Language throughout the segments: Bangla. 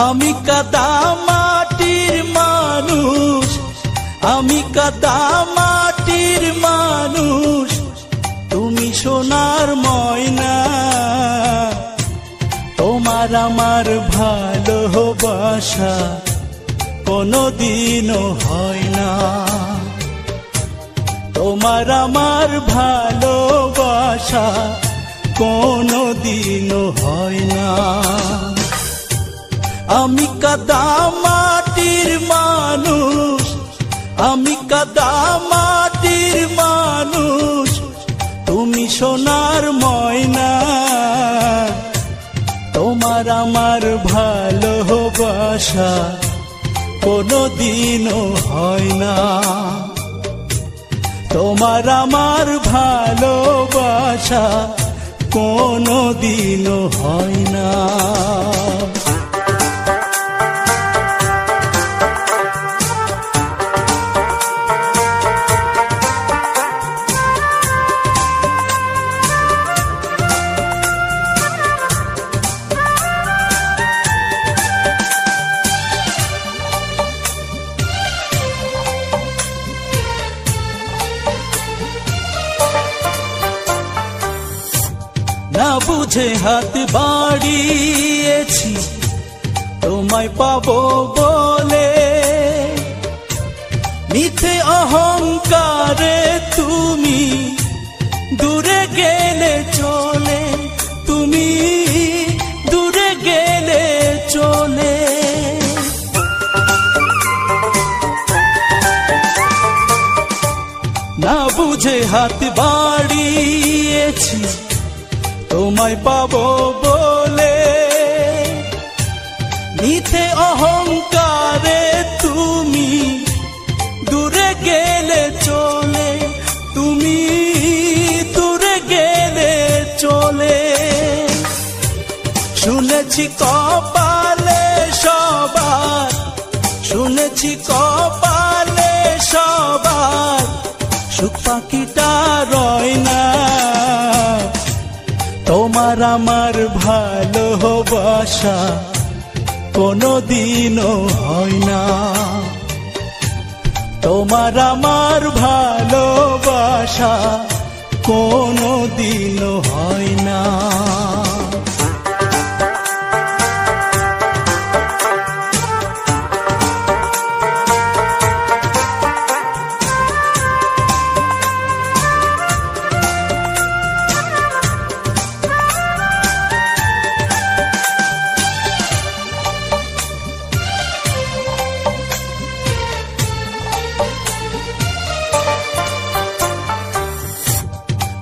আমি কাদা মাটির মানুষ, আমি কাদা মাটির মানুষ, তুমি সোনার ময়না। তোমার আমার ভালোবাসা কোনদিনও হয় না, তোমার আমার ভালোবাসা কোনদিনও হয় না। আমি কাদা মাটির মানুষ, আমি কাদা মাটির মানুষ, তুমি সোনার ময়না। তোমার আমার ভালোবাসা কোনদিনও হয় না, তোমার আমার ভালোবাসা কোনদিনও হয় না। না বুঝে হাত বাড়িয়েছি তোমায় পাবো বলে, মিথ্যে অহংকারে তুমি দূরে গেলে চলে, তুমি দূরে গেলে চলে। না বুঝে হাত বাড়িয়েছি তোমায় পাবো বলে, মিথ্যে অহংকারে তুমি দূরে গেলে চলে, তুমি দূরে গেলে চলে। শুনেছি কপালে সবার, শুনেছি কপালে সবার সুখ পাখিটা রয় না। তোমার আমার ভালোবাসা কোনদিনও হয় না, তোমার আমার ভালোবাসা কোনদিনও হয় না।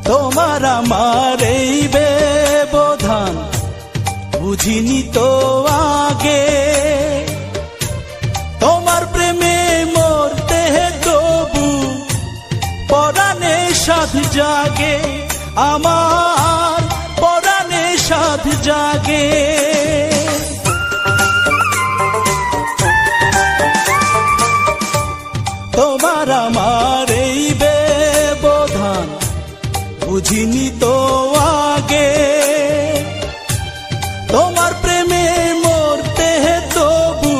তোমার আমার এই ব্যবধান বুঝিনি তো আগে, তোমার প্রেমে মরতে তবু পরাণে সাধ জাগে, আমার পরাণে সাধ জাগে। তোমার আমার এই ব্যবধান বুঝিনি তো আগে, তোমার প্রেমে মরতে তবু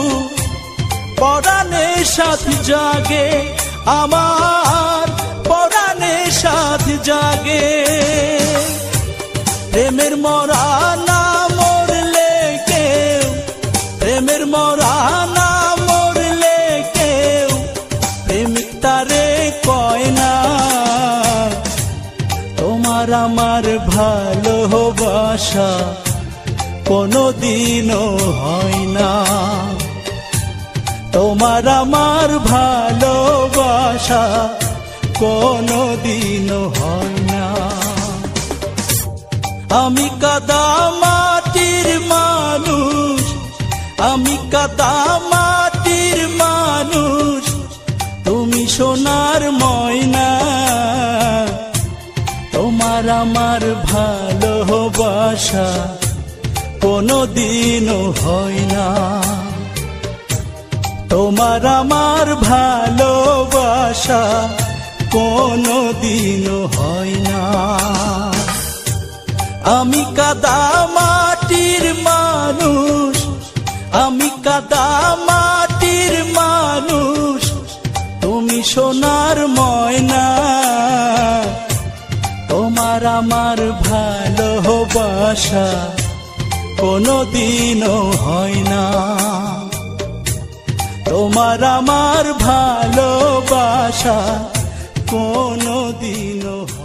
পরাণে সাথ জাগে, আমার পরাণে সাথ জাগে। প্রেমের মরা না মরলে কেউ, প্রেমের মরা না মরলে কেউ প্রেমিক তারে কয় না। তোমার আমার ভালোবাসা কোনদিনও হয় না, তোমার আমার ভালোবাসা কোনদিনও হয় না। আমি কাদা মাটির মানুষ, আমি কাদা মাটির মানুষ, তুমি সোনার ময়না। তোমার আমার ভালোবাসা কোনদিনও হয় না, তোমার আমার ভালোবাসা কোনদিনও হয় না। আমি কাদা মাটির মানুষ, আমি কাদা মাটির মানুষ, তুমি সোনার ময়না। তোমার আমার ভালোবাসা কোনোদিনও হয় না। তোমার আমার ভালোবাসা কোনোদিনও